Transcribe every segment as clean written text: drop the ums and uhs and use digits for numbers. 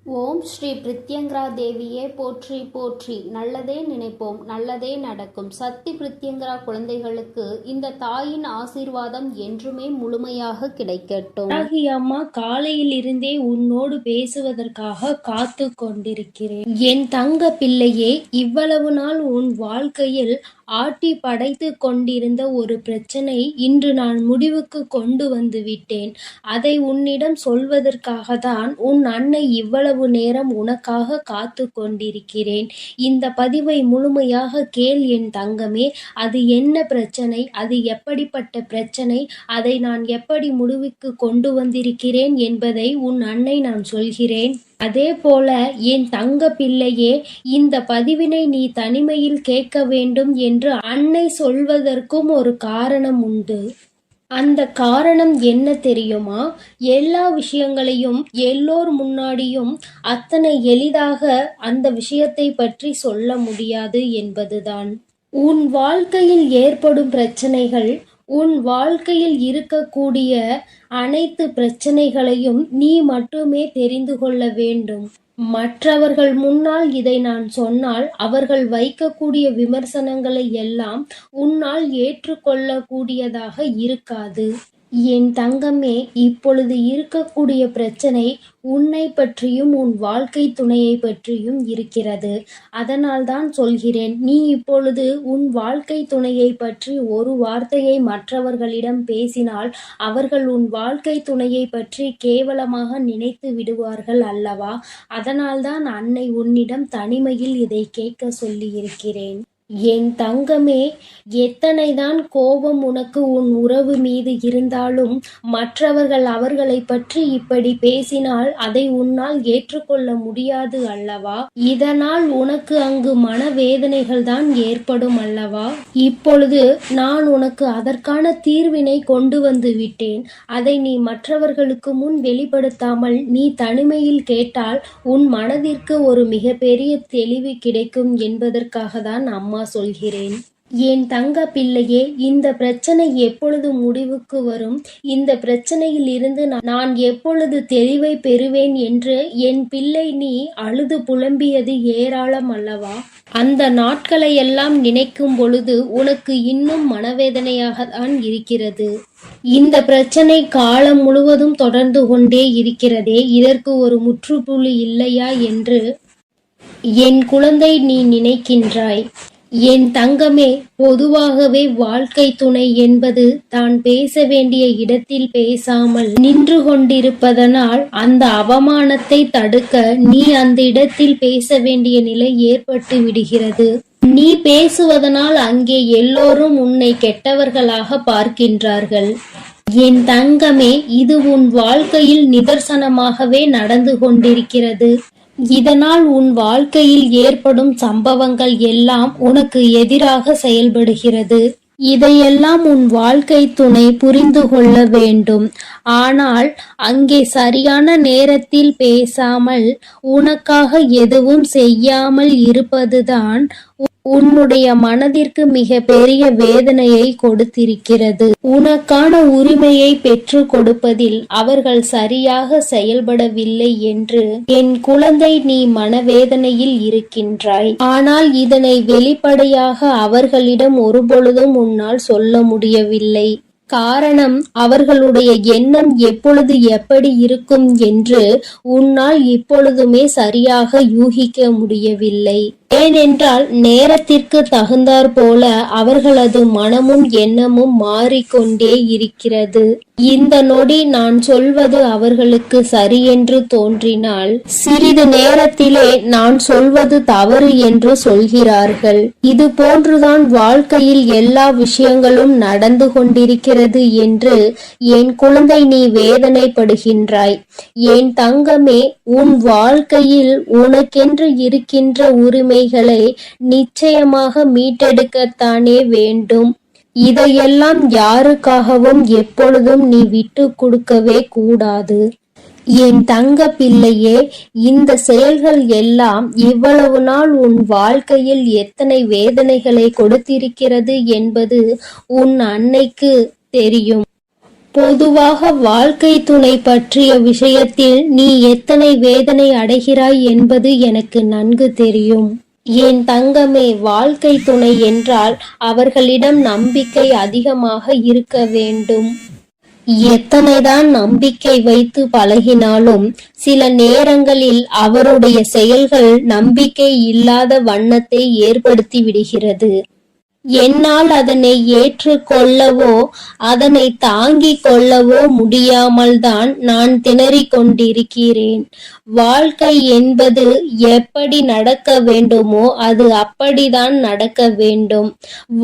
ஓம் ஸ்ரீ பிரித்யங்கரா தேவியே போற்றி போற்றி. நல்லதே நினைப்போம், நல்லதே நடக்கும். சக்தி பிரித்யங்கரா குழந்தைகளுக்கு இந்த தாயின் ஆசீர்வாதம் என்றுமே முழுமையாக கிடைக்கட்டும். அம்மா, காலையில் இருந்தே உன்னோடு பேசுவதற்காக காத்து கொண்டிருக்கிறேன். என் தங்க பிள்ளையே, இவ்வளவு நாள் உன் வாழ்க்கையில் ஆட்டி படைத்து கொண்டிருந்த ஒரு பிரச்சனை இன்று நான் முடிவுக்கு கொண்டு வந்து விட்டேன். அதை உன்னிடம் சொல்வதற்காக தான் உன் அன்னை இவ்வளவு நேரம் உனக்காக காத்து கொண்டிருக்கிறேன். இந்த பதிவை முழுமையாக கேள் என் தங்கமே. அது என்ன பிரச்சனை, அது எப்படிப்பட்ட பிரச்சனை, அதை நான் எப்படி முடிவுக்கு கொண்டு வந்திருக்கிறேன் என்பதை உன் அன்னை நான் சொல்கிறேன். அதே போல என் தங்க பிள்ளையே, இந்த பதிவினை நீ தனிமையில் கேட்க வேண்டும் என்று அன்னை சொல்வதற்கும் ஒரு காரணம் உண்டு. அந்த காரணம் என்ன தெரியுமா? எல்லா விஷயங்களையும் எல்லோர் முன்னாடியும் அத்தனை எளிதாக அந்த விஷயத்தை பற்றி சொல்ல முடியாது என்பதுதான். உன் வாழ்க்கையில் ஏற்படும் பிரச்சனைகள், உன் வாழ்க்கையில் இருக்கக்கூடிய அனைத்து பிரச்சனைகளையும் நீ மட்டுமே தெரிந்து கொள்ள வேண்டும். மற்றவர்கள் முன்னால் இதை நான் சொன்னால் அவர்கள் வைக்கக்கூடிய விமர்சனங்களை எல்லாம் உன்னால் ஏற்றுக்கொள்ளக்கூடியதாக இருக்காது. என் தங்கமே, இப்பொழுது இருக்கக்கூடிய பிரச்சனை உன்னை பற்றியும் உன் வாழ்க்கை துணையை பற்றியும் இருக்கிறது. அதனால் தான் சொல்கிறேன், நீ இப்பொழுது உன் வாழ்க்கை துணையை பற்றி ஒரு வார்த்தையை மற்றவர்களிடம் பேசினால் அவர்கள் உன் வாழ்க்கை துணையை பற்றி கேவலமாக நினைத்து விடுவார்கள் அல்லவா? அதனால்தான் அன்னை உன்னிடம் தனிமையில் இதை கேட்க சொல்லி இருக்கிறேன். என் தங்கமே, எத்தனைதான் கோபம் உனக்கு உன் உறவு மீது இருந்தாலும் மற்றவர்கள் அவர்களை பற்றி இப்படி பேசினால் அதை உன்னால் ஏற்றுக்கொள்ள முடியாது அல்லவா? இதனால் உனக்கு அங்கு மனவேதனைகள் தான் ஏற்படும் அல்லவா? இப்பொழுது நான் உனக்கு அதற்கான தீர்வினை கொண்டு வந்து விட்டேன். அதை நீ மற்றவர்களுக்கு முன் வெளிப்படுத்தாமல் நீ தனிமையில் கேட்டால் உன் மனதிற்கு ஒரு மிகப்பெரிய தெளிவு கிடைக்கும் என்பதற்காக தான் அம்மா சொல்கிறேன். என் தங்க பிள்ளையே, இந்த பிரச்சனை எப்பொழுது முடிவுக்கு வரும், இந்த பிரச்சனையில் இருந்து நான் எப்பொழுது தெளிவை பெறுவேன் என்று என் பிள்ளை நீ அழுது புலம்பியது ஏராளம் அல்லவா? அந்த நாட்களை எல்லாம் நினைக்கும் பொழுது உனக்கு இன்னும் மனவேதனையாக தான் இருக்கிறது. இந்த பிரச்சனை காலம் முழுவதும் தொடர்ந்து கொண்டே இருக்கிறதே, இதற்கு ஒரு முற்றுப்புள்ளி இல்லையா என்று என் குழந்தை நீ நினைக்கின்றாய். என் தங்கமே, பொதுவாகவே வாழ்க்கை துணை என்பது தான் பேச வேண்டிய இடத்தில் பேசாமல் நின்று கொண்டிருப்பதனால் அந்த அவமானத்தை தடுக்க நீ அந்த இடத்தில் பேச வேண்டிய நிலை ஏற்பட்டு விடுகிறது. நீ பேசுவதனால் அங்கே எல்லோரும் உன்னை கெட்டவர்களாக பார்க்கின்றார்கள். என் தங்கமே, இது உன் வாழ்க்கையில் நிதர்சனமாகவே நடந்து கொண்டிருக்கிறது. இதனால் உன் வாழ்க்கையில் ஏற்படும் சம்பவங்கள் எல்லாம் உனக்கு எதிராக செயல்படுகிறது. இதையெல்லாம் உன் வாழ்க்கை துணை புரிந்து கொள்ள வேண்டும். ஆனால் அங்கே சரியான நேரத்தில் பேசாமல் உனக்காக எதுவும் செய்யாமல் இருப்பதுதான் உன்னுடைய மனதிற்கு மிக பெரிய வேதனையை கொடுத்திருக்கிறது. உனக்கான உரிமையை பெற்று கொடுப்பதில் அவர்கள் சரியாக செயல்படவில்லை என்று என் குழந்தை நீ மனவேதனையில் இருக்கின்றாய். ஆனால் இதனை வெளிப்படையாக அவர்களிடம் ஒருபொழுதும் உன்னால் சொல்ல முடியவில்லை. காரணம், அவர்களுடைய எண்ணம் எப்பொழுது எப்படி இருக்கும் என்று உன்னால் இப்பொழுதுமே சரியாக யூகிக்க முடியவில்லை. ஏனென்றால் நேரத்திற்கு தகுந்தாற் போல அவர்களது மனமும் எண்ணமும் மாறிக்கொண்டே இருக்கிறது. இந்த நொடி நான் சொல்வது அவர்களுக்கு சரி என்று தோன்றினால் சிறிது நேரத்திலே நான் சொல்வது தவறு என்று சொல்கிறார்கள். இது போன்றுதான் வாழ்க்கையில் எல்லா விஷயங்களும் நடந்து கொண்டிருக்கிறது என்று என் குழந்தை நீ வேதனைப்படுகின்றாய். என் தங்கமே, உன் வாழ்க்கையில் உனக்கென்று இருக்கின்ற உரிமைகளை நிச்சயமாக மீட்டெடுக்கத்தானே வேண்டும். இதையெல்லாம் யாருக்காகவும் எப்பொழுதும் நீ விட்டு கொடுக்கவே கூடாது. என் தங்க பிள்ளையே, இந்த செயல்கள் எல்லாம் இவ்வளவு நாள் உன் வாழ்க்கையில் எத்தனை வேதனைகளை கொடுத்திருக்கிறது என்பது உன் அன்னைக்கு தெரியும். பொதுவாக வாழ்க்கை துணை பற்றிய விஷயத்தில் நீ எத்தனை வேதனை அடைகிறாய் என்பது எனக்கு நன்கு தெரியும். என் தங்கமே, வாழ்க்கை துணை என்றால் அவர்களிடம் நம்பிக்கை அதிகமாக இருக்க வேண்டும். எத்தனைதான் நம்பிக்கை வைத்து பழகினாலும் சில நேரங்களில் அவருடைய செயல்கள் நம்பிக்கை இல்லாத வண்ணத்தை ஏற்படுத்தி விடுகிறது. என்னால் அதனை ஏற்றுக்கொள்ளவோ அதனை தாங்கிக் கொள்ளவோ முடியாமல் தான் நான் திணறிக் கொண்டிருக்கிறேன். வாழ்க்கை என்பது எப்படி நடக்க வேண்டுமோ அது அப்படிதான் நடக்க வேண்டும்.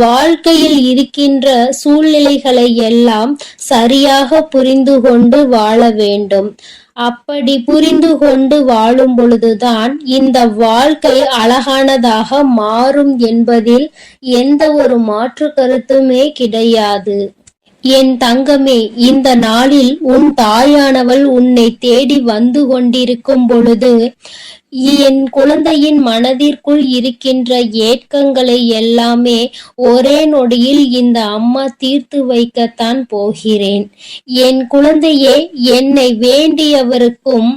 வாழ்க்கையில் இருக்கின்ற சூழ்நிலைகளை எல்லாம் சரியாக புரிந்து கொண்டு வாழ வேண்டும். அப்படி புரிந்து கொண்டு வாழும் பொழுதுதான் இந்த வாழ்க்கை அழகானதாக மாறும் என்பதில் எந்த ஒரு மாற்று கருத்துமே கிடையாது. என் தங்கமே, இந்த நாளில் உன் தாயானவள் உன்னை தேடி வந்து கொண்டிருக்கும் பொழுது என் குழந்தையின் மனதிற்குள் இருக்கின்ற ஏக்கங்களை எல்லாமே ஒரே நொடியில் இந்த அம்மா தீர்த்து வைக்கத்தான் போகிறேன். என் குழந்தையே, என்னை வேண்டியவருக்கும்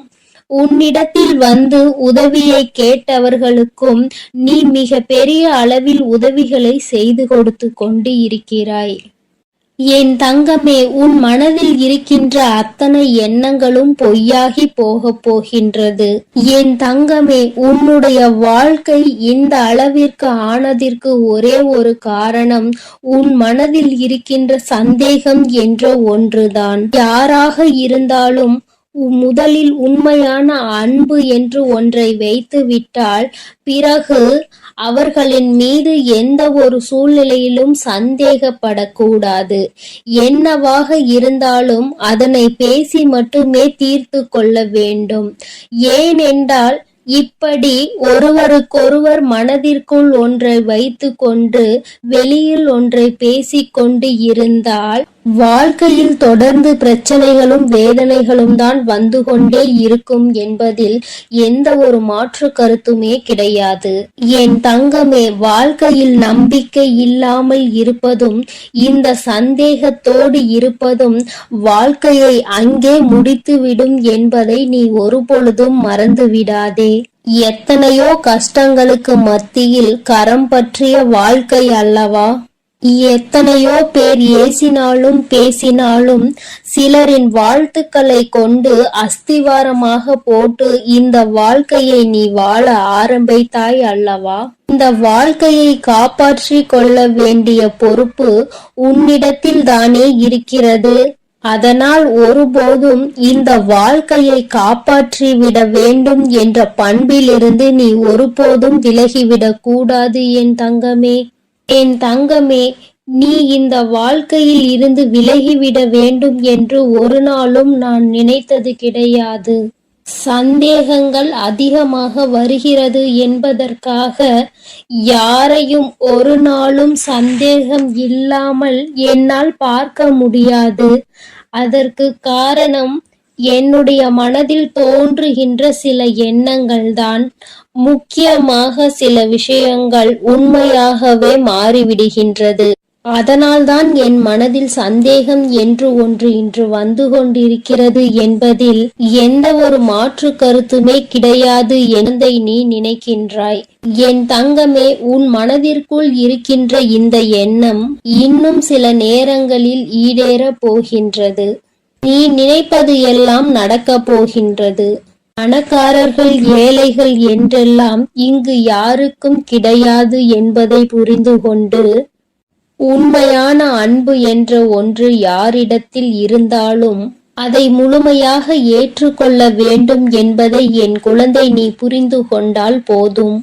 உன்னிடத்தில் வந்து உதவியை கேட்டவர்களுக்கும் நீ மிக பெரிய அளவில் உதவிகளை செய்து கொடுத்து கொண்டு இருக்கிறாய். என் தங்கமே, உன் மனதில் இருக்கின்ற அத்தனை எண்ணங்களும் பொய்யாகி போகப் போகின்றது. என் தங்கமே, உன்னுடைய வாழ்க்கை இந்த அளவிற்கு ஆனதற்கு ஒரே ஒரு காரணம் உன் மனதில் இருக்கின்ற சந்தேகம் என்ற ஒன்றுதான். யாராக இருந்தாலும் முதலில் உண்மையான அன்பு என்று ஒன்றை வைத்து விட்டால் பிறகு அவர்களின் மீது எந்த ஒரு சூழ்நிலையிலும் சந்தேகப்படக்கூடாது. என்னவாக இருந்தாலும் அதனை பேசி மட்டுமே தீர்த்து கொள்ள வேண்டும். ஏனென்றால் இப்படி ஒருவருக்கொருவர் மனதிற்குள் ஒன்றை வைத்து கொண்டு வெளியில் ஒன்றை பேசிக்கொண்டு இருந்தால் வாழ்க்கையில் தொடர்ந்து பிரச்சனைகளும் வேதனைகளும் தான் வந்து கொண்டே இருக்கும் என்பதில் எந்த ஒரு மாற்று கருத்துமே கிடையாது. என் தங்கமே, வாழ்க்கையில் நம்பிக்கை இல்லாமல் இருப்பதும் இந்த சந்தேகத்தோடு இருப்பதும் வாழ்க்கையை அங்கே முடித்துவிடும் என்பதை நீ ஒருபொழுதும் மறந்து விடாதே. எத்தனையோ கஷ்டங்களுக்கு மத்தியில் கரம் பற்றிய வாழ்க்கை அல்லவா? எத்தனையோ பேர் ஏசினாலும் பேசினாலும் சிலரின் வாழ்த்துக்களை கொண்டு அஸ்திவாரமாக போட்டு இந்த வாழ்க்கையை நீ வாழ ஆரம்பித்தாய் அல்லவா? இந்த வாழ்க்கையை காப்பாற்றி கொள்ள வேண்டிய பொறுப்பு உன்னிடத்தில் தானே இருக்கிறது. அதனால் ஒருபோதும் இந்த வாழ்க்கையை காப்பாற்றி விட வேண்டும் என்ற பண்பிலிருந்து நீ ஒருபோதும் விலகிவிடக் கூடாது. என் தங்கமே, நீ இந்த வாழ்க்கையில் இருந்து விலகிவிட வேண்டும் என்று ஒரு நாளும் நான் நினைத்தது கிடையாது. சந்தேகங்கள் அதிகமாக வருகிறது என்பதற்காக யாரையும் ஒரு நாளும் சந்தேகம் இல்லாமல் என்னால் பார்க்க முடியாது. அதற்கு காரணம் என்னுடைய மனதில் தோன்றுகின்ற சில எண்ணங்கள் தான். முக்கியமாக சில விஷயங்கள் உண்மையாகவே மாறிவிடுகின்றது. அதனால்தான் என் மனதில் சந்தேகம் என்று ஒன்று இன்று வந்து கொண்டிருக்கிறது என்பதில் எந்த ஒரு மாற்று கருத்துமே கிடையாது என்பதை நீ நினைக்கின்றாய். என் தங்கமே, உன் மனதிற்குள் இருக்கின்ற இந்த எண்ணம் இன்னும் சில நேரங்களில் ஈடேறப் போகின்றது. நீ நினைப்பது எல்லாம் நடக்கப் போகின்றது. பணக்காரர்கள் ஏழைகள் என்றெல்லாம் இங்கு யாருக்கும் கிடையாது என்பதை புரிந்து கொண்டு உண்மையான அன்பு என்ற ஒன்று யாரிடத்தில் இருந்தாலும் அதை முழுமையாக ஏற்றுக்கொள்ள வேண்டும் என்பதை என் குழந்தை நீ புரிந்து கொண்டால் போதும்.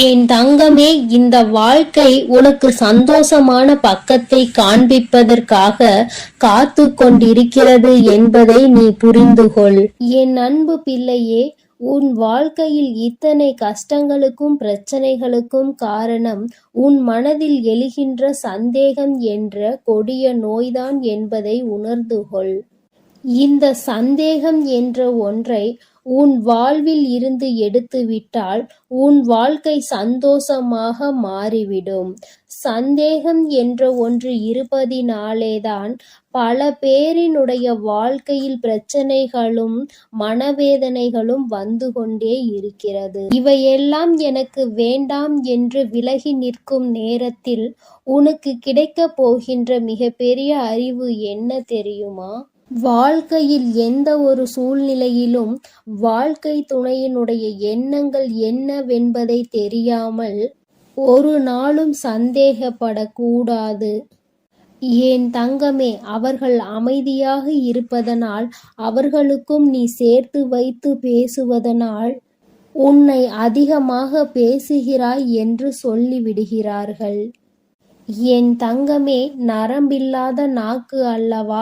என் தங்கமே, இந்த வாழ்க்கை உனக்கு சந்தோஷமான பக்கத்தை காண்பிப்பதற்காக காத்து கொண்டிருக்கிறது என்பதை நீ புரிந்து கொள். என் அன்பு பிள்ளையே, உன் வாழ்க்கையில் இத்தனை கஷ்டங்களுக்கும் பிரச்சனைகளுக்கும் காரணம் உன் மனதில் எழுகின்ற சந்தேகம் என்ற கொடிய நோய்தான் என்பதை உணர்ந்து கொள். இந்த சந்தேகம் என்ற ஒன்றை உன் வாழ்வில் இருந்து எடுத்துவிட்டால் உன் வாழ்க்கை சந்தோஷமாக மாறிவிடும். சந்தேகம் என்ற ஒன்று இருப்பதினாலேதான் பல பேரினுடைய வாழ்க்கையில் பிரச்சனைகளும் மனவேதனைகளும் வந்து கொண்டே இருக்கிறது. இவையெல்லாம் எனக்கு வேண்டாம் என்று விலகி நிற்கும் நேரத்தில் உனக்கு கிடைக்கப் போகின்ற மிகப்பெரிய அறிவு என்ன தெரியுமா? வாழ்க்கையில் எந்த ஒரு சூழ்நிலையிலும் வாழ்க்கை துணையினுடைய எண்ணங்கள் என்னவென்பதை தெரியாமல் ஒரு நாளும் சந்தேகப்படக்கூடாது. ஏன் தங்கமே, அவர்கள் அமைதியாக இருப்பதனால், அவர்களுக்கும் நீ சேர்த்து வைத்து பேசுவதனால் உன்னை அதிகமாக பேசுகிறாய் என்று சொல்லிவிடுகிறார்கள். என் தங்கமே, நரம்பில்லாத நாக்கு அல்லவா,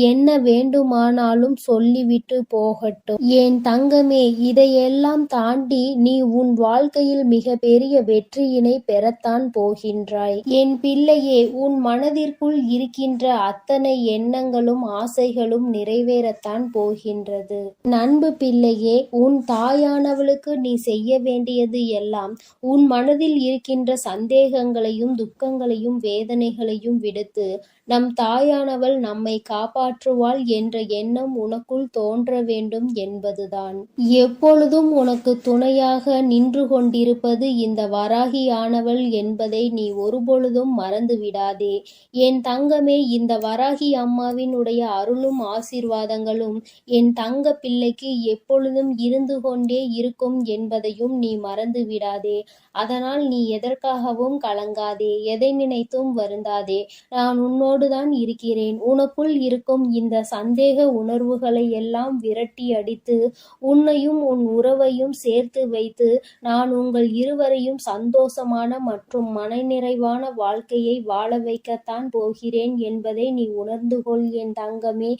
என்ன வேண்டுமானாலும் சொல்லிவிட்டு போகட்டும். என் தங்கமே, இதையெல்லாம் தாண்டி நீ உன் வாழ்க்கையில் மிக பெரிய வெற்றியினை பெறத்தான் போகின்றாய். என் பிள்ளையே, உன் மனதிற்குள் இருக்கின்ற அத்தனை எண்ணங்களும் ஆசைகளும் நிறைவேறத்தான் போகின்றது. நண்பு பிள்ளையே, உன் தாயானவளுக்கு நீ செய்ய வேண்டியது எல்லாம் உன் மனதில் இருக்கின்ற சந்தேகங்களையும் துக்கங்களையும் வேதனைகளையும் விடுத்து நம் தாயானவள் நம்மை காப்பாற்றுவாள் என்ற எண்ணம் உனக்குள் தோன்ற வேண்டும் என்பதுதான். எப்பொழுதும் உனக்கு துணையாக நின்று கொண்டிருப்பது இந்த வராகியானவள் என்பதை நீ ஒருபொழுதும் மறந்து விடாதே. என் தங்கமே, இந்த வராகி அம்மாவினுடைய அருளும் ஆசீர்வாதங்களும் என் தங்க பிள்ளைக்கு எப்பொழுதும் இருந்து கொண்டே இருக்கும் என்பதையும் நீ மறந்து விடாதே. அதனால் நீ எதற்காகவும் கலங்காதே, எதை நினைத்தும் வருந்தாதே. நான் உன்னோடுதான் இருக்கிறேன். உனக்குள் இருக்கும் இந்த சந்தேக உணர்வுகளை எல்லாம் விரட்டி அடித்து உன்னையும் உன் உறவையும் சேர்த்து வைத்து நான் உங்கள் இருவரையும் சந்தோஷமான மற்றும் மனநிறைவான வாழ்க்கையை வாழ வைக்கத்தான் போகிறேன் என்பதை நீ உணர்ந்து கொள் என் தங்கமே.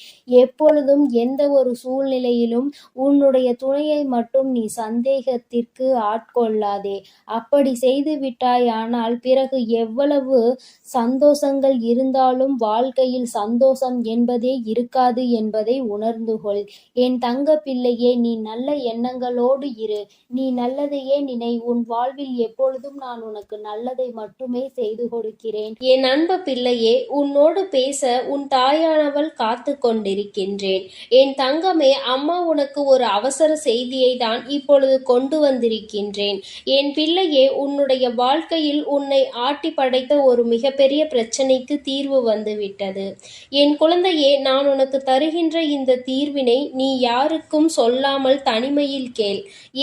எப்பொழுதும் எந்த ஒரு சூழ்நிலையிலும் உன்னுடைய துணையை மட்டும் நீ சந்தேகத்திற்கு ஆட்கொள்ளாதே. அப்படி செய்து விட்டாயானால் பிறகு எவ்வளவு சந்தோஷங்கள் இருந்தாலும் வாழ்க்கையில் சந்தோஷம் என்பதே இருக்காது என்பதை உணர்ந்து கொள். என் தங்க பிள்ளையே, நீ நல்ல எண்ணங்களோடு இரு. நீ நல்லதையே நினை. உன் வாழ்வில் எப்பொழுதும் நான் உனக்கு நல்லதை மட்டுமே செய்து கொடுக்கிறேன். என் அன்பு பிள்ளையே, உன்னோடு பேச உன் தாயானவள் காத்து கொண்டிருக்கின்றேன். என் தங்கமே, அம்மா உனக்கு ஒரு அவசர செய்தியை தான் இப்பொழுது கொண்டு வந்திருக்கின்றேன். என் பிள்ளையே, உன்னுடைய வாழ்க்கையில் உன்னை ஆட்டி படைத்த ஒரு மிகப்பெரிய பிரச்சனைக்கு தீர்வு வந்துவிட்டது. என் குழந்தையே, நான் உனக்கு தருகின்ற இந்த தீர்வினை நீ யாருக்கும் சொல்லாமல் தனிமையில் கேள்.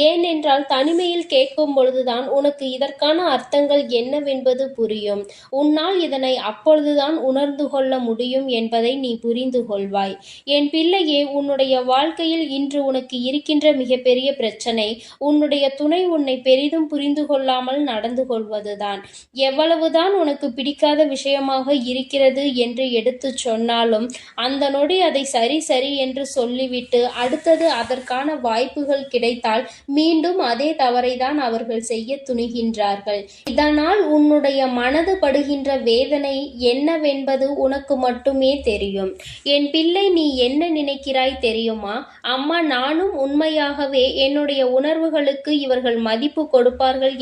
ஏனென்றால் தனிமையில் கேட்கும் பொழுதுதான் உனக்கு இதற்கான அர்த்தங்கள் என்னவென்பது புரியும். உன்னால் இதனை அப்பொழுதுதான் உணர்ந்து கொள்ள முடியும் என்பதை நீ புரிந்து கொள்வாய். என் பிள்ளையே, உன்னுடைய வாழ்க்கையில் இன்று உனக்கு இருக்கின்ற மிகப்பெரிய பிரச்சனை உன்னுடைய துணை உன்னை பெரிதும் புரிந்து கொள்ளாமல் நடந்து கொள்வதுதான். எவ்வளவுதான் உனக்கு பிடிக்காத விஷயமாக இருக்கிறது என்று எடுத்து சொன்னாலும் அந்த நொடி அதை சரி சரி என்று சொல்லிவிட்டு அடுத்தது அதற்கான வாய்ப்புகள் கிடைத்தால் மீண்டும் அதே தவறை தான் அவர்கள் செய்ய துணிகின்றார்கள். இதனால் உன்னுடைய மனது படுகின்ற வேதனை என்னவென்பது உனக்கு மட்டுமே தெரியும். என் பிள்ளை, நீ என்ன நினைக்கிறாய் தெரியுமா? அம்மா, நானும் உண்மையாகவே என்னுடைய உணர்வுகளுக்கு இவர்கள் மதிப்பு கொடுப்பார்கள்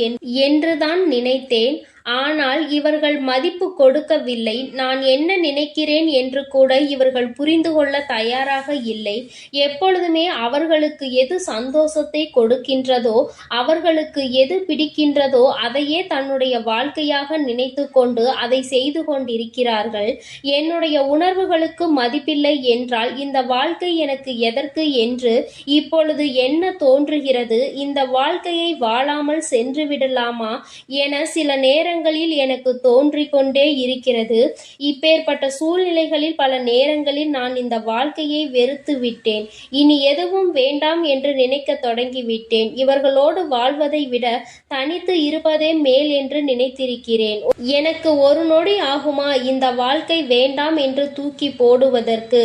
என்றுதான் நினைத்தேன். ஆனால் இவர்கள் மதிப்பு கொடுக்கவில்லை. நான் என்ன நினைக்கிறேன் என்று கூட இவர்கள் புரிந்து கொள்ள தயாராக இல்லை. எப்பொழுதுமே அவர்களுக்கு எது சந்தோஷத்தை கொடுக்கின்றதோ, அவர்களுக்கு எது பிடிக்கின்றதோ அதையே தன்னுடைய வாழ்க்கையாக நினைத்து கொண்டு அதை செய்து கொண்டிருக்கிறார்கள். என்னுடைய உணர்வுகளுக்கு மதிப்பில்லை என்றால் இந்த வாழ்க்கை எனக்கு எதற்கு என்று இப்பொழுது என்ன தோன்றுகிறது? இந்த வாழ்க்கையை வாழாமல் சென்று விடலாமா என சில நேரங்களில் எனக்கு தோன்றிக் கொண்டே இருக்கிறது. இப்பேற்பட்ட சூழ்நிலைகளில் பல நேரங்களில் நான் இந்த வாழ்க்கையை வெறுத்து விட்டேன். இனி எதுவும் வேண்டாம் என்று நினைக்க தொடங்கிவிட்டேன். இவர்களோடு வாழ்வதை விட தனித்து இருப்பதே மேல் என்று நினைத்திருக்கிறேன். எனக்கு ஒரு நொடி ஆகுமா இந்த வாழ்க்கை வேண்டாம் என்று தூக்கி போடுவதற்கு?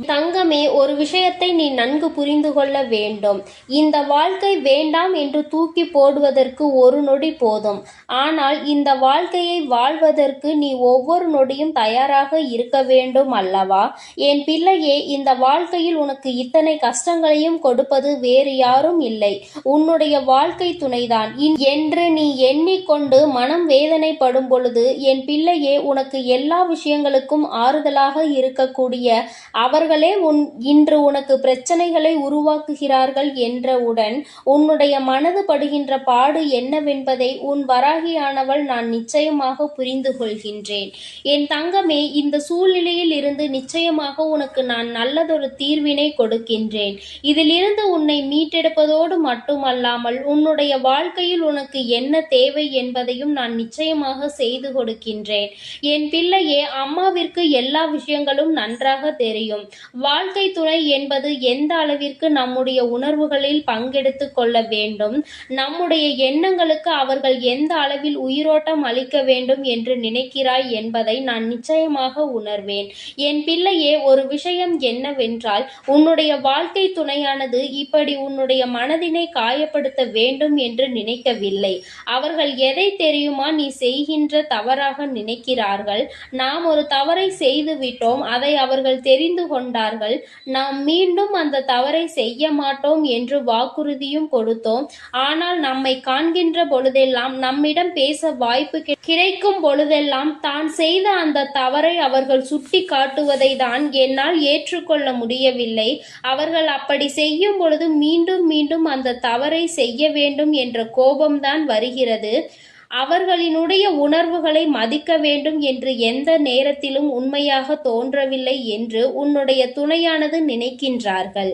தங்கமே, ஒரு விஷயத்தை நீ நன்கு புரிந்து கொள்ள வேண்டும். இந்த வாழ்க்கை வேண்டாம் என்று தூக்கி போடுவதற்கு ஒரு நொடி போதும். ஆனால் இந்த வாழ்க்கையை வாழ்வதற்கு நீ ஒவ்வொரு நொடியும் தயாராக இருக்க வேண்டும் அல்லவா? என் பிள்ளையே, இந்த வாழ்க்கையில் உனக்கு இத்தனை கஷ்டங்களையும் கொடுப்பது வேறு யாரும் இல்லை, உன்னுடைய வாழ்க்கை துணைதான் என்று நீ எண்ணிக்கொண்டு மனம் வேதனைப்படும் பொழுது, என் பிள்ளையே, உனக்கு எல்லா விஷயங்களுக்கும் ஆறுதலாக இருக்கக்கூடிய அவர்களே இன்று உனக்கு பிரச்சனைகளை உருவாக்குகிறார்கள் என்றவுடன் உன்னுடைய மனது படுகின்ற பாடு என்னவென்பதை உன் வராகியானவள் நான் நிச்சயமாக புரிந்து கொள்கின்றேன். என் தங்கமே, இந்த சூழ்நிலையில் இருந்து நிச்சயமாக உனக்கு நான் நல்லதொரு தீர்வினை கொடுக்கின்றேன். இதிலிருந்து உன்னை மீட்டெடுப்பதோடு மட்டுமல்லாமல் உன்னுடைய வாழ்க்கையில் உனக்கு என்ன தேவை என்பதையும் நான் நிச்சயமாக செய்து கொடுக்கின்றேன். என் பிள்ளையே, அம்மாவிற்கு எல்லா விஷயங்களும் நன்றாக தெரியும். வாழ்க்கை துணை என்பது எந்த அளவிற்கு நம்முடைய உணர்வுகளில் பங்கெடுத்து கொள்ள வேண்டும், நம்முடைய எண்ணங்களுக்கு அவர்கள் எந்த அளவில் உயிரோட்டம் அளிக்க வேண்டும் என்று நினைக்கிறாய் என்பதை நான் நிச்சயமாக உணர்வேன். என் பிள்ளையே, ஒரு விஷயம் என்னவென்றால், உன்னுடைய வாழ்க்கை துணையானது இப்படி உன்னுடைய மனதினை காயப்படுத்த வேண்டும் என்று நினைக்கவில்லை. அவர்கள் எதை தெரியுமா நீ செய்கின்ற தவறாக நினைக்கிறார்கள். நாம் ஒரு தவறை செய்து விட்டோம், அதை அவர்கள் தெரிந்து கொண்டார்கள். நாம் மீண்டும் அந்த தவறை செய்ய மாட்டோம் என்று வாக்குறுதியும் கொடுத்தோம். ஆனால் நம்மை காண்கின்ற பொழுதெல்லாம், நம்மிடம் பேச வாய்ப்பு கிடைக்கும் பொழுதெல்லாம் தான் செய்த அந்த தவறை அவர்கள் சுட்டி காட்டுவதை தான் என்னால் ஏற்றுக்கொள்ள முடியவில்லை. அவர்கள் அப்படி செய்யும் பொழுது மீண்டும் மீண்டும் அந்த தவறை செய்ய வேண்டும் என்ற கோபம்தான் வருகிறது. அவர்களினுடைய உணர்வுகளை மதிக்க வேண்டும் என்று எந்த நேரத்திலும் உண்மையாக தோன்றவில்லை என்று உன்னுடைய துணையானது நினைக்கின்றார்கள்.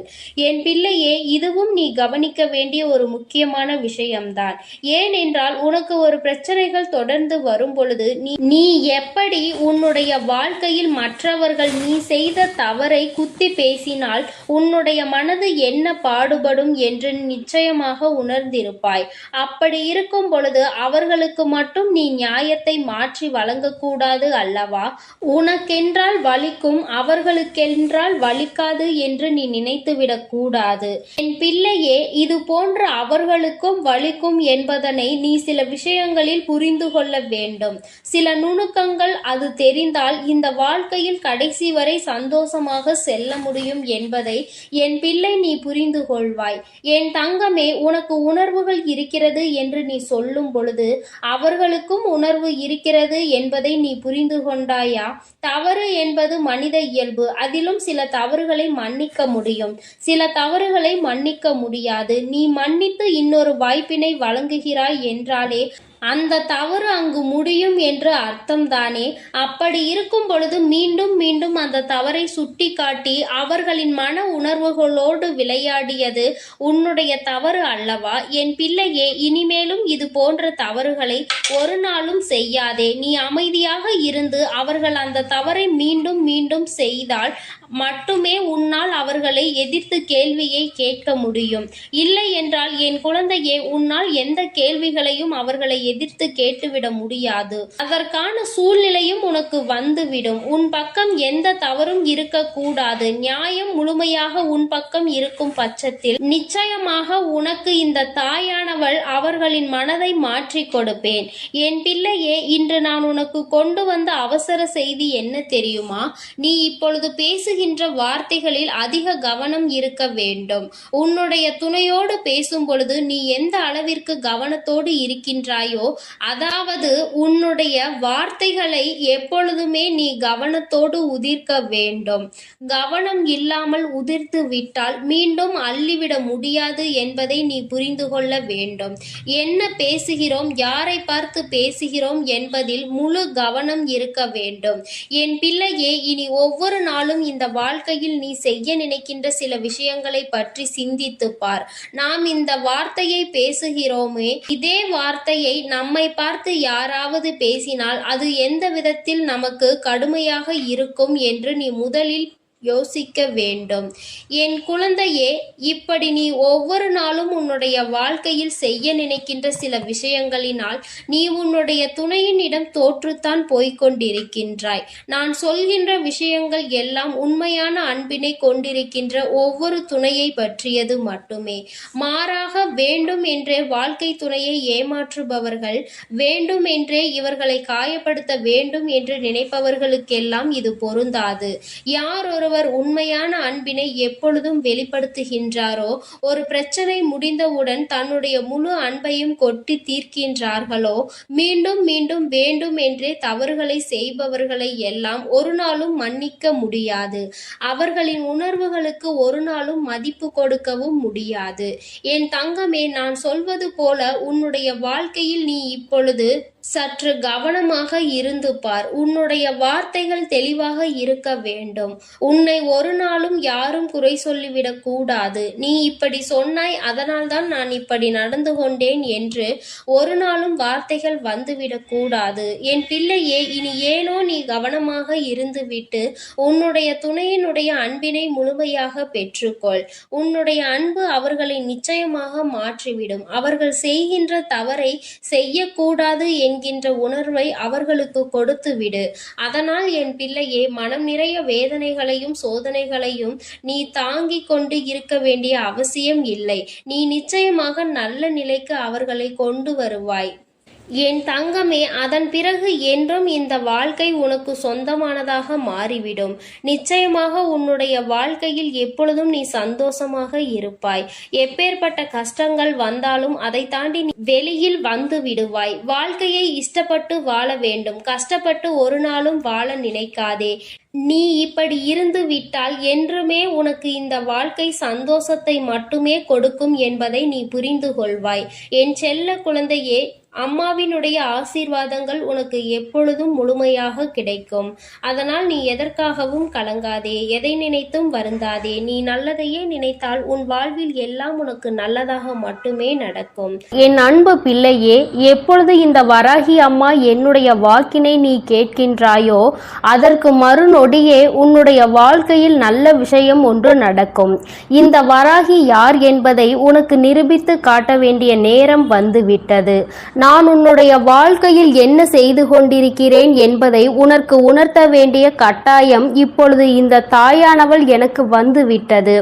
என் பிள்ளையே, இதுவும் நீ கவனிக்க வேண்டிய ஒரு முக்கியமான விஷயம்தான். ஏனென்றால் உனக்கு ஒரு பிரச்சனைகள் தொடர்ந்து வரும் பொழுது நீ எப்படி உன்னுடைய வாழ்க்கையில் மற்றவர்கள் நீ செய்த தவறை குத்தி பேசினால் உன்னுடைய மனது என்ன பாடுபடும் என்று நிச்சயமாக உணர்ந்திருப்பாய். அப்படி இருக்கும் பொழுது அவர்களுக்கு மட்டும் நீ நியாயத்தை மாற்றி வழங்கக்கூடாது அல்லவா? உனக்கென்றால் வலிக்கும், அவர்களுக்கென்றால் வலிக்காது என்று நீ நினைத்துவிடக் கூடாது. என் பிள்ளையே, இது போன்ற அவர்களுக்கும் வலிக்கும் என்பதனை நீ சில விஷயங்களில் புரிந்து கொள்ள வேண்டும். சில நுணுக்கங்கள் அது தெரிந்தால் இந்த வாழ்க்கையில் கடைசி வரை சந்தோஷமாக செல்ல முடியும் என்பதை என் பிள்ளை நீ புரிந்து கொள்வாய். என் தங்கமே, உனக்கு உணர்வுகள் இருக்கிறது என்று நீ சொல்லும் பொழுது அவர்களுக்கும் உணர்வு இருக்கிறது என்பதை நீ புரிந்து கொண்டாயா? தவறு என்பது மனித இயல்பு. அதிலும் சில தவறுகளை மன்னிக்க முடியும், சில தவறுகளை மன்னிக்க முடியாது. நீ மன்னித்து இன்னொரு வாய்ப்பினை வழங்குகிறாய் என்றாலே அந்த தவறு அங்கு முடியும் என்று அர்த்தம்தானே? அப்படி இருக்கும் பொழுது மீண்டும் மீண்டும் அந்த தவறை சுட்டி காட்டி அவர்களின் மன உணர்வுகளோடு விளையாடியது உன்னுடைய தவறு அல்லவா? என் பிள்ளையே, இனிமேலும் இது போன்ற தவறுகளை ஒரு நாளும் செய்யாதே. நீ அமைதியாக இருந்து அவர்கள் அந்த தவறை மீண்டும் மீண்டும் செய்தால் மட்டுமே உன்னால் அவர்களை எதிர்த்து கேள்வியை கேட்க முடியும். இல்லை என்றால் என் குழந்தையே, உன்னால் எந்த கேள்விகளையும் அவர்களை எதிர்த்து கேட்டுவிட முடியாது. அதற்கான சூழ்நிலையும் உனக்கு வந்துவிடும். உன் பக்கம் எந்த தவறும் இருக்கக்கூடாது. நியாயம் முழுமையாக உன் பக்கம் இருக்கும் பட்சத்தில் நிச்சயமாக உனக்கு இந்த தாயானவள் அவர்களின் மனதை மாற்றி கொடுப்பேன். என் பிள்ளையே, இன்று நான் உனக்கு கொண்டு வந்த அவசர செய்தி என்ன தெரியுமா? நீ இப்பொழுது பேசுகின்ற வார்த்தைகளில் அதிக கவனம் இருக்க வேண்டும். உன்னுடைய துணையோடு பேசும் பொழுது நீ எந்த அளவிற்கு கவனத்தோடு இருக்கின்றாயோ, அதாவது உன்னுடைய வார்த்தைகளை எப்பொழுதுமே நீ கவனத்தோடு உதிர்க்க வேண்டும். கவனம் இல்லாமல் உதிர்த்து விட்டால் மீண்டும் அள்ளிவிட முடியாது என்பதை நீ புரிந்து கொள்ள வேண்டும். என்ன பேசுகிறோம், யாரை பார்த்து பேசுகிறோம் என்பதில் முழு கவனம் இருக்க வேண்டும். என் பிள்ளையே, இனி ஒவ்வொரு நாளும் இந்த வாழ்க்கையில் நீ செய்ய நினைக்கின்ற சில விஷயங்களை பற்றி சிந்தித்து பார். நாம் இந்த வார்த்தையை பேசுகிறோமே, இதே வார்த்தையை நம்மை பார்த்து யாராவது பேசினால் அது எந்த விதத்தில் நமக்கு கடுமையாக இருக்கும் என்று நீ முதலில் யோசிக்க வேண்டும். என் குழந்தையே, இப்படி நீ ஒவ்வொரு நாளும் உன்னுடைய வாழ்க்கையில் செய்ய நினைக்கின்ற சில விஷயங்களினால் நீ உன்னுடைய துணையினிடம் தோற்றுத்தான் போய்கொண்டிருக்கின்றாய். நான் சொல்கின்ற விஷயங்கள் எல்லாம் உண்மையான அன்பினை கொண்டிருக்கின்ற ஒவ்வொரு துணையை பற்றியது மட்டுமே. மாறாக வேண்டும் என்றே வாழ்க்கை துணையை ஏமாற்றுபவர்கள், வேண்டும் என்றே இவர்களை காயப்படுத்த வேண்டும் என்று நினைப்பவர்களுக்கெல்லாம் இது பொருந்தாது. யார் ஒருவர் உண்மையான அன்பினை எப்பொழுதும் வெளிப்படுத்துகின்றாரோ, ஒரு பிரச்சனை முடிந்தவுடன் தன்னுடைய முழு அன்பையும் கொட்டி தீர்க்கின்றார்களோ, மீண்டும் மீண்டும் வேண்டும் என்றே தவறுகளை செய்பவர்களை எல்லாம் ஒரு நாளும் மன்னிக்க முடியாது. அவர்களின் உணர்வுகளுக்கு ஒரு நாளும் மதிப்பு கொடுக்கவும் முடியாது. என் தங்கமே, நான் சொல்வது போல உன்னுடைய வாழ்க்கையில் நீ இப்பொழுது சற்று கவனமாக இருந்து பார். உன்னுடைய வார்த்தைகள் தெளிவாக இருக்க வேண்டும். உன்னை ஒரு நாளும் யாரும் குறை சொல்லிவிடக் கூடாது. நீ இப்படி சொன்னாய், அதனால்தான் நான் இப்படி நடந்து கொண்டேன் என்று ஒரு நாளும் வார்த்தைகள் வந்துவிடக் கூடாது. என் பிள்ளையே, இனி ஏனோ நீ கவனமாக இருந்துவிட்டு உன்னுடைய துணையினுடைய அன்பினை முழுமையாக பெற்றுக்கொள். உன்னுடைய அன்பு அவர்களை நிச்சயமாக மாற்றிவிடும். அவர்கள் செய்கின்ற தவறை செய்யக்கூடாது என்கின்ற உணர்வை அவர்களுக்கு கொடுத்து விடு. அதனால் என் பிள்ளையே, மனம் நிறைய வேதனைகளையும் சோதனைகளையும் நீ தாங்கிக் கொண்டு இருக்க வேண்டிய அவசியம் இல்லை. நீ நிச்சயமாக நல்ல நிலைக்கு அவர்களை கொண்டு வருவாய். என் தங்கமே, அதன் பிறகு என்றும் இந்த வாழ்க்கை உனக்கு சொந்தமானதாக மாறிவிடும். நிச்சயமாக உன்னுடைய வாழ்க்கையில் எப்பொழுதும் நீ சந்தோஷமாக இருப்பாய். எப்பேற்பட்ட கஷ்டங்கள் வந்தாலும் அதை தாண்டி நீ வெளியில் வந்து விடுவாய். வாழ்க்கையை இஷ்டப்பட்டு வாழ வேண்டும். கஷ்டப்பட்டு ஒரு நாளும் வாழ நினைக்காதே. நீ இப்படி இருந்து விட்டால் என்றுமே உனக்கு இந்த வாழ்க்கை சந்தோஷத்தை மட்டுமே கொடுக்கும் என்பதை நீ புரிந்து கொள்வாய். என் செல்ல குழந்தையே, அம்மாவினுடைய ஆசீர்வாதங்கள் உனக்கு எப்பொழுதும் முழுமையாக கிடைக்கும். அதனால் நீ எதற்காகவும் கலங்காதே, எதை நினைத்தும் வருந்தாதே. நீ நல்லதையே நினைத்தால் உன் வாழ்வில் எல்லாம் உனக்கு நல்லதாக மட்டுமே நடக்கும். என் அன்பு பிள்ளையே, எப்பொழுது இந்த வராகி அம்மா என்னுடைய வாக்கினை நீ கேட்கின்றாயோ, அதற்கு மறுநொடியே உன்னுடைய வாழ்க்கையில் நல்ல விஷயம் ஒன்று நடக்கும். இந்த வராகி யார் என்பதை உனக்கு நிரூபித்து காட்ட வேண்டிய நேரம் வந்துவிட்டது. நான் உன்னுடைய வாழ்க்கையில் என்ன செய்து கொண்டிருக்கிறேன் என்பதை உனக்கு உணர்த்த வேண்டிய கட்டாயம் இப்பொழுது இந்த தாயானவள் எனக்கு வந்து விட்டது.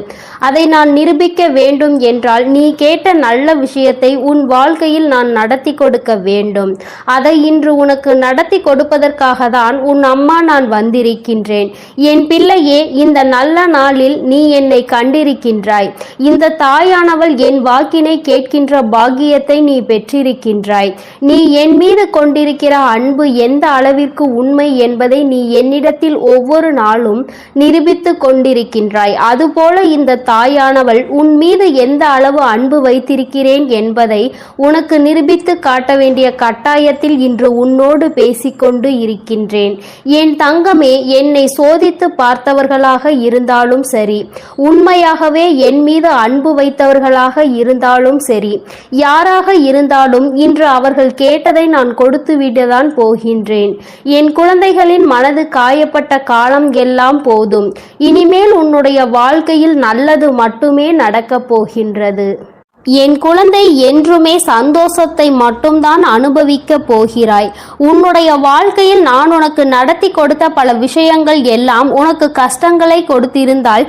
அதை நான் நிரூபிக்க வேண்டும் என்றால் நீ கேட்ட நல்ல விஷயத்தை உன் வாழ்க்கையில் நான் நடத்தி கொடுக்க வேண்டும். அதை இன்று உனக்கு நடத்தி கொடுப்பதற்காக தான் உன் அம்மா நான் வந்திருக்கின்றேன். என் பிள்ளையே, இந்த நல்ல நாளில் நீ என்னை கண்டிருக்கின்றாய். இந்த தாயானவள் என் வாக்கினை கேட்கின்ற பாக்கியத்தை நீ பெற்றிருக்கின்றாய். நீ என் மீது கொண்டிருக்கிற அன்பு எந்த அளவிற்கு உண்மை என்பதை நீ என்னிடத்தில் ஒவ்வொரு நாளும் நிரூபித்து கொண்டிருக்கின்றாய். அதுபோல இந்த தாயானவள் உன் மீது எந்த அளவு அன்பு வைத்திருக்கிறேன் என்பதை உனக்கு நிரூபித்து காட்ட வேண்டிய கட்டாயத்தில் இன்று உன்னோடு பேசிக்கொண்டு இருக்கின்றேன். என் தங்கமே, என்னை சோதித்து பார்த்தவர்களாக இருந்தாலும் சரி, உண்மையாகவே என் மீது அன்பு வைத்தவர்களாக இருந்தாலும் சரி, யாராக இருந்தாலும் இன்று அவர்கள் கேட்டதை நான் கொடுத்து விடத்தான் போகின்றேன். என் குழந்தைகளின் மனது காயப்பட்ட காலம் எல்லாம் போதும். இனிமேல் உன்னுடைய வாழ்க்கையில் நல்லது மட்டுமே நடக்கப் போகின்றது. என் குழந்தை, என்றுமே சந்தோஷத்தை மட்டும்தான் அனுபவிக்க போகிறாய். உன்னுடைய வாழ்க்கையில் நான் உனக்கு நடத்தி கொடுத்த பல விஷயங்கள் எல்லாம் உனக்கு கஷ்டங்களை கொடுத்திருந்தால்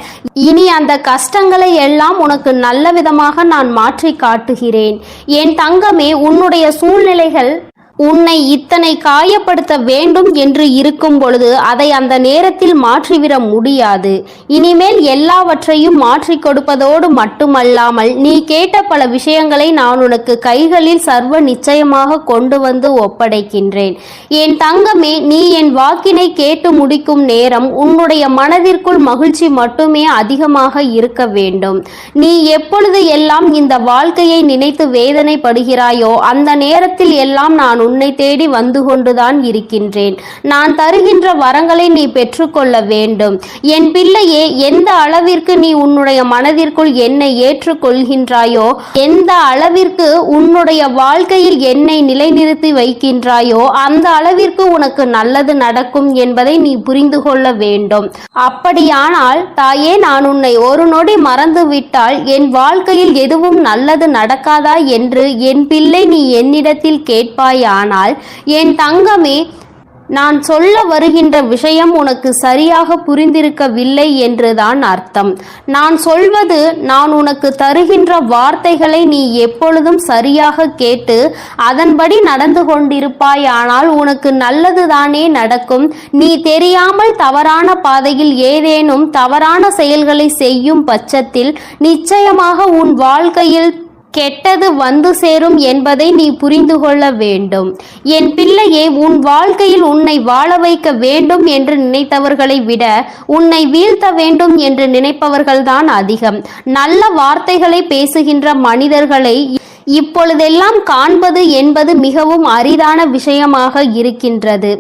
இனி அந்த கஷ்டங்களை எல்லாம் உனக்கு நல்ல விதமாக நான் மாற்றி காட்டுகிறேன். என் தங்கமே, உன்னுடைய சூழ்நிலைகள் உன்னை இத்தனை காயப்படுத்த வேண்டும் என்று இருக்கும் பொழுது அதை அந்த நேரத்தில் மாற்றிவிட முடியாது. இனிமேல் எல்லாவற்றையும் மாற்றி கொடுப்பதோடு மட்டுமல்லாமல் நீ கேட்ட பல விஷயங்களை நான் உனக்கு கைகளில் சர்வ நிச்சயமாக கொண்டு வந்து ஒப்படைக்கின்றேன். என் தங்கமே, நீ என் வாக்கினை கேட்டு முடிக்கும் நேரம் உன்னுடைய மனதிற்குள் மகிழ்ச்சி மட்டுமே அதிகமாக இருக்க வேண்டும். நீ எப்பொழுது எல்லாம் இந்த வாழ்க்கையை நினைத்து வேதனைப்படுகிறாயோ அந்த நேரத்தில் எல்லாம் நான் உன்னை தேடி வந்து கொண்டுதான் இருக்கின்றேன். நான் தருகின்ற வரங்களை நீ பெற்றுக்கொள்ள வேண்டும். என் பிள்ளையே, எந்த அளவிற்கு நீ உன்னுடைய மனதிற்குள் என்னை ஏற்றுக்கொள்கின்றாயோ, எந்த அளவிற்கு உன்னுடைய வாழ்க்கையில் என்னை நிலைநிறுத்தி வைக்கின்றாயோ, அந்த அளவிற்கு உனக்கு நல்லது நடக்கும் என்பதை நீ புரிந்து கொள்ள வேண்டும். அப்படியானால் தாயே, நான் உன்னை ஒரு நொடி மறந்துவிட்டால் என் வாழ்க்கையில் எதுவும் நல்லது நடக்காதா என்று என் பிள்ளை நீ என்னிடத்தில் கேட்பாயானால், என் தங்கமே, நான் சொல்ல வருகின்ற விஷயம் உனக்கு சரியாக புரிந்திருக்கவில்லை என்றுதான் அர்த்தம். நான் சொல்வது, நான் உனக்கு தருகின்ற வார்த்தைகளை நீ எப்பொழுதும் சரியாக கேட்டு அதன்படி நடந்து கொண்டிருப்பாயானால் உனக்கு நல்லதுதானே நடக்கும். நீ தெரியாமல் தவறான பாதையில் ஏதேனும் தவறான செயல்களை செய்யும் பட்சத்தில் நிச்சயமாக உன் வாழ்க்கையில் கெட்டது வந்து சேரும் என்பதை நீ புரிந்து கொள்ள வேண்டும். என் பிள்ளையே, உன் வாழ்க்கையில் உன்னை வாழ வைக்க வேண்டும் என்று நினைத்தவர்களை விட உன்னை வீழ்த்த வேண்டும் என்று நினைப்பவர்கள்தான் அதிகம். நல்ல வார்த்தைகளை பேசுகின்ற மனிதர்களை இப்பொழுதெல்லாம் காண்பது என்பது மிகவும் அரிதான விஷயமாக இருக்கின்றது.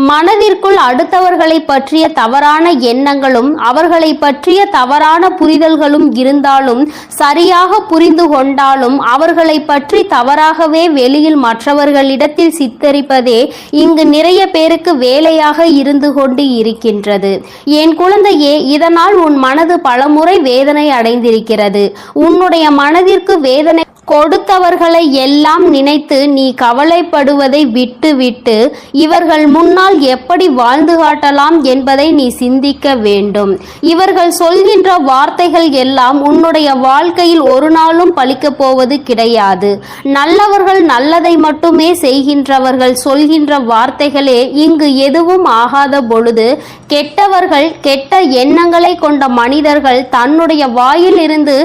மனதிற்குள் அடுத்தவர்களை பற்றிய தவறான எண்ணங்களும் அவர்களை பற்றிய தவறான புரிதல்களும் இருந்தாலும், சரியாக புரிந்து கொண்டாலும் அவர்களை பற்றி தவறாகவே வெளியில் மற்றவர்களிடத்தில் சித்தரிப்பதே இங்கு நிறைய பேருக்கு வேலையாக இருந்து கொண்டு இருக்கின்றது. என் குழந்தையே, இதனால் உன் மனது பலமுறை வேதனை அடைந்திருக்கிறது. உன்னுடைய மனதிற்கு வேதனை கொடுத்தவர்களை எல்லாம் நினைத்து நீ கவலைப்படுவதை விட்டுவிட்டு இவர்கள் முன்னால் எப்படி வாழ்ந்து காட்டலாம் என்பதை நீ சிந்திக்க வேண்டும். இவர்கள் சொல்கின்ற வார்த்தைகள் எல்லாம் உன்னுடைய வாழ்க்கையில் ஒரு நாளும் பலிக்கப் போவது கிடையாது. நல்லவர்கள் நல்லதை மட்டுமே செய்கின்றவர்கள் சொல்கின்ற வார்த்தைகளே இங்கு எதுவும் ஆகாத பொழுது, கெட்டவர்கள், கெட்ட எண்ணங்களை கொண்ட மனிதர்கள் தன்னுடைய வாயிலிருந்து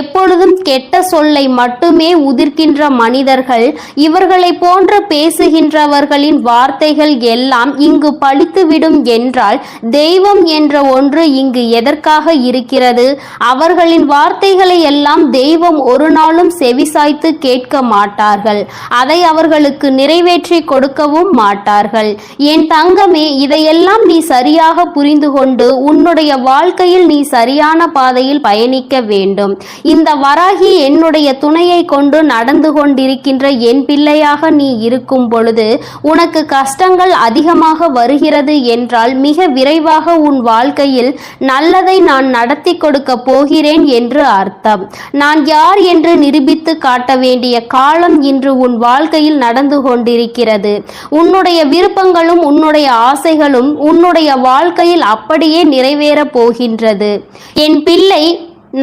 எப்பொழுதும் கெட்ட சொல்லை மட்டுமே உதிர்க்கின்ற மனிதர்கள், இவர்களை போன்று பேசுகின்றவர்களின் வார்த்தைகள் எல்லாம் இங்கு பலித்துவிடும் என்றால் தெய்வம் என்ற ஒன்று இங்கு எதற்காக இருக்கிறது? அவர்களின் வார்த்தைகளை எல்லாம் தெய்வம் ஒரு நாளும் செவிசாய்த்து கேட்க மாட்டார்கள். அதை அவர்களுக்கு நிறைவேற்றி கொடுக்கவும் மாட்டார்கள். என் தங்கமே, இதையெல்லாம் நீ சரியாக புரிந்து கொண்டு உன்னுடைய வாழ்க்கையில் நீ சரியான பாதையில் பயணிக்க வேண்டும். இந்த வராகி என்னுடைய துணையை கொண்டு நடந்து கொண்டிருக்கின்ற என் பிள்ளையாக நீ இருக்கும் பொழுது உனக்கு கஷ்டங்கள் அதிகமாக வருகிறது என்றால் மிக விரைவாக உன் வாழ்க்கையில் நல்லதை நான் நடத்தி கொடுக்க போகிறேன் என்று அர்த்தம். நான் யார் என்று நிரூபித்து காட்ட வேண்டிய காலம் இன்று உன் வாழ்க்கையில் நடந்து கொண்டிருக்கிறது. உன்னுடைய விருப்பங்களும் உன்னுடைய ஆசைகளும் உன்னுடைய வாழ்க்கையில் அப்படியே நிறைவேறப் போகின்றது. என் பிள்ளை,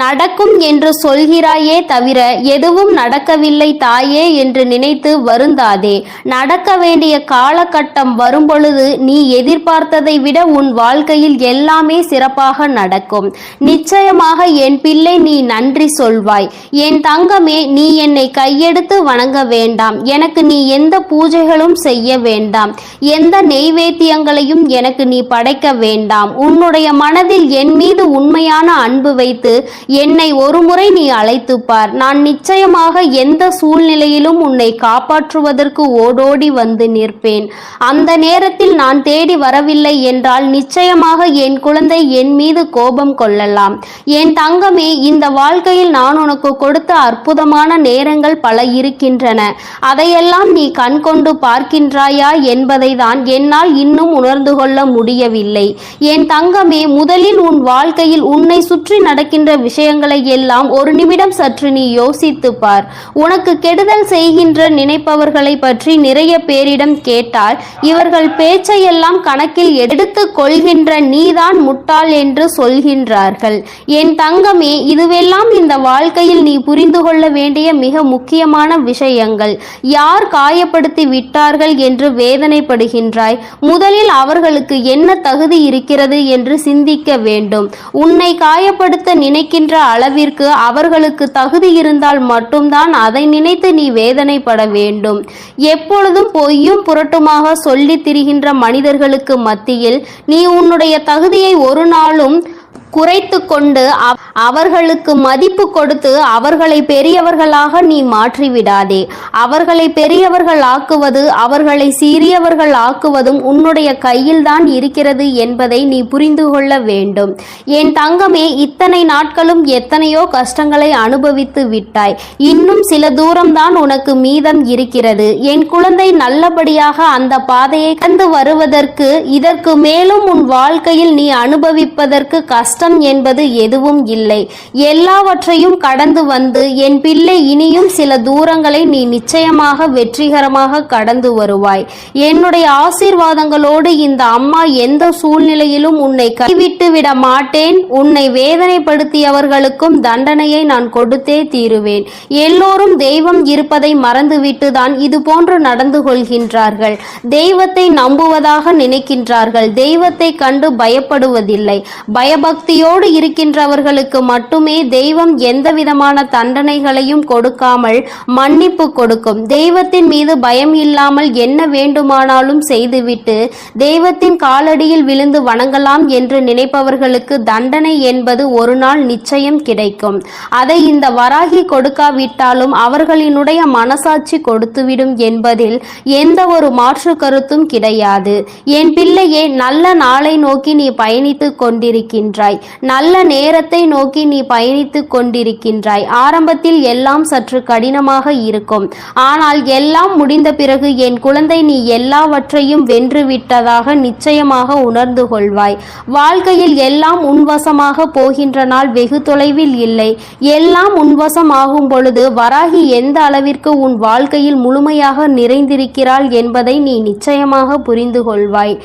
நடக்கும் என்று சொல்கிறாயே தவிர எதுவும் நடக்கவில்லை தாயே என்று நினைத்து வருந்தாதே. நடக்க வேண்டிய காலகட்டம் வரும்பொழுது நீ எதிர்பார்த்ததை விட உன் வாழ்க்கையில் எல்லாமே சிறப்பாக நடக்கும். நிச்சயமாக என் பிள்ளை, நீ நன்றி சொல்வாய். என் தங்கமே, நீ என்னை கையெடுத்து வணங்க வேண்டாம். எனக்கு நீ எந்த பூஜைகளும் செய்ய வேண்டாம். எந்த நெய்வேத்தியங்களையும் எனக்கு நீ படைக்க வேண்டாம். உன்னுடைய மனதில் என் மீது உண்மையான அன்பு வைத்து என்னை ஒரு முறை நீ அழைத்து பார். நான் நிச்சயமாக எந்த சூழ்நிலையிலும் உன்னை காப்பாற்றுவதற்கு ஓடோடி வந்து நிற்பேன். அந்த நேரத்தில் நான் தேடி வரவில்லை என்றால் நிச்சயமாக என் குழந்தை என் மீது கோபம் கொள்ளலாம். என் தங்கமே, இந்த வாழ்க்கையில் நான் உனக்கு கொடுத்த அற்புதமான நேரங்கள் பல இருக்கின்றன. அதையெல்லாம் நீ கண் கொண்டு பார்க்கின்றாயா என்பதை தான் என்னால் இன்னும் உணர்ந்து கொள்ள முடியவில்லை. என் தங்கமே, முதலில் உன் வாழ்க்கையில் உன்னை சுற்றி நடக்கின்ற விஷயங்களை எல்லாம் ஒரு நிமிடம் சற்று நீ யோசித்து பார். உனக்கு கெடுதல் செய்கின்ற நினைப்பவர்களை பற்றி நிறைய பேரிடம் கேட்டால் இவர்கள் பேச்சையெல்லாம் கணக்கில் எடுத்து கொள்கின்ற நீதான் முட்டாள் என்று சொல்கின்றார்கள். என் தங்கமே, இதுவெல்லாம் இந்த வாழ்க்கையில் நீ புரிந்து கொள்ள வேண்டிய மிக முக்கியமான விஷயங்கள். யார் காயப்படுத்தி விட்டார்கள் என்று வேதனைப்படுகின்றாய்? முதலில் அவர்களுக்கு என்ன தகுதி இருக்கிறது என்று சிந்திக்க வேண்டும். உன்னை காயப்படுத்த நினைக்கின்ற அளவிற்கு அவர்களுக்கு தகுதி இருந்தால் மட்டும்தான் அதை நினைத்து நீ வேதனைப்பட வேண்டும். எப்பொழுதும் பொய்யும் புரட்டுமாக சொல்லி திரிகின்ற மனிதர்களுக்கு மத்தியில் நீ உன்னுடைய தகுதியை ஒரு நாளும் குறைத்து கொண்டு அவர்களுக்கு மதிப்பு கொடுத்து அவர்களை பெரியவர்களாக நீ மாற்றிவிடாதே. அவர்களை பெரியவர்கள் ஆக்குவது அவர்களை சிறியவர்கள் ஆக்குவதும் உன்னுடைய கையில்தான் இருக்கிறது என்பதை நீ புரிந்து கொள்ள வேண்டும். என் தங்கமே, இத்தனை நாட்களும் எத்தனையோ கஷ்டங்களை அனுபவித்து விட்டாய். இன்னும் சில தூரம்தான் உனக்கு மீதம் இருக்கிறது. என் குழந்தை, நல்லபடியாக அந்த பாதையை கடந்து வருவதற்கு இதற்கு மேலும் உன் வாழ்க்கையில் நீ அனுபவிப்பதற்கு கஷ்டம் என்பது எதுவும் இல்லை. எல்லாவற்றையும் கடந்து வந்து என் பிள்ளை, இனியும் சில தூரங்களை நீ நிச்சயமாக வெற்றிகரமாக கடந்து வருவாய். என்னுடைய ஆசீர்வாதங்களோடு இந்த அம்மா எந்த சூழ்நிலையிலும் உன்னை கைவிட்டு விட மாட்டேன். உன்னை வேதனைப்படுத்தியவர்களுக்கும் தண்டனையை நான் கொடுத்தே தீருவேன். எல்லோரும் தெய்வம் இருப்பதை மறந்துவிட்டுதான் இது போன்று நடந்து கொள்கின்றார்கள். தெய்வத்தை நம்புவதாக நினைக்கின்றார்கள். தெய்வத்தை கண்டு பயப்படுவதில்லை. பயபக்தியோடு இருக்கின்றவர்களுக்கு மட்டுமே தெய்வம் எந்தவிதமான தண்டனைகளையும் கொடுக்காமல் மன்னிப்பு கொடுக்கும். தெய்வத்தின் மீது பயம் இல்லாமல் என்ன வேண்டுமானாலும் செய்துவிட்டு தெய்வத்தின் காலடியில் விழுந்து வணங்கலாம் என்று நினைப்பவர்களுக்கு தண்டனை என்பது ஒரு நாள் நிச்சயம் கிடைக்கும். அதை இந்த வராகி கொடுக்காவிட்டாலும் அவர்களினுடைய மனசாட்சி கொடுத்துவிடும் என்பதில் எந்த ஒரு மாற்று கருத்தும் கிடையாது. என் பிள்ளையே, நல்ல நாளை நோக்கி நீ பயணித்துக் கொண்டிருக்கின்றாய். நல்ல நேரத்தை நோக்கி நீ பயணித்துக் கொண்டிருக்கின்றாய். ஆரம்பத்தில் எல்லாம் சற்று கடினமாக இருக்கும். ஆனால் எல்லாம் முடிந்த பிறகு என் குழந்தை, நீ எல்லாவற்றையும் வென்றுவிட்டதாக நிச்சயமாக உணர்ந்து கொள்வாய். வாழ்க்கையில் எல்லாம் உன்வசமாக போகின்ற நாள் வெகு தொலைவில் இல்லை. எல்லாம் உன்வசம் ஆகும் பொழுது வராகி எந்த அளவிற்கு உன் வாழ்க்கையில் முழுமையாக நிறைந்திருக்கிறாள் என்பதை நீ நிச்சயமாக புரிந்து கொள்வாய்.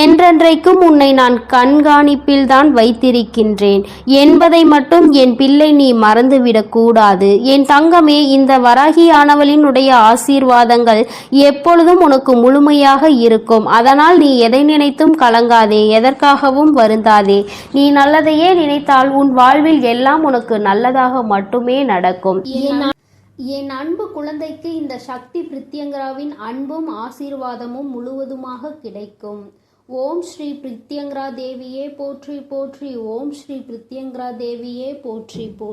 என்றென்றைக்கும் உன்னை நான் கண்காணிப்பில் தான் வைத்திருக்கின்றேன் என்பதை மட்டும் என் பிள்ளை நீ மறந்துவிடக் கூடாது. என் தங்கமே, இந்த வராகியானவளினுடைய ஆசீர்வாதங்கள் எப்பொழுதும் உனக்கு முழுமையாக இருக்கும். அதனால் நீ எதை நினைத்தும் கலங்காதே, எதற்காகவும் வருந்தாதே. நீ நல்லதையே நினைத்தால் உன் வாழ்வில் எல்லாம் உனக்கு நல்லதாக மட்டுமே நடக்கும். என் அன்பு குழந்தைக்கு இந்த சக்தி பிரித்யங்கராவின் அன்பும் ஆசீர்வாதமும் முழுவதுமாக கிடைக்கும். ஓம் ஸ்ரீ பிரித்யங்கரா தேவியே போற்றி போற்றி. ஓம் ஸ்ரீ பிரித்யங்கரா தேவியே போற்றி போற்றி.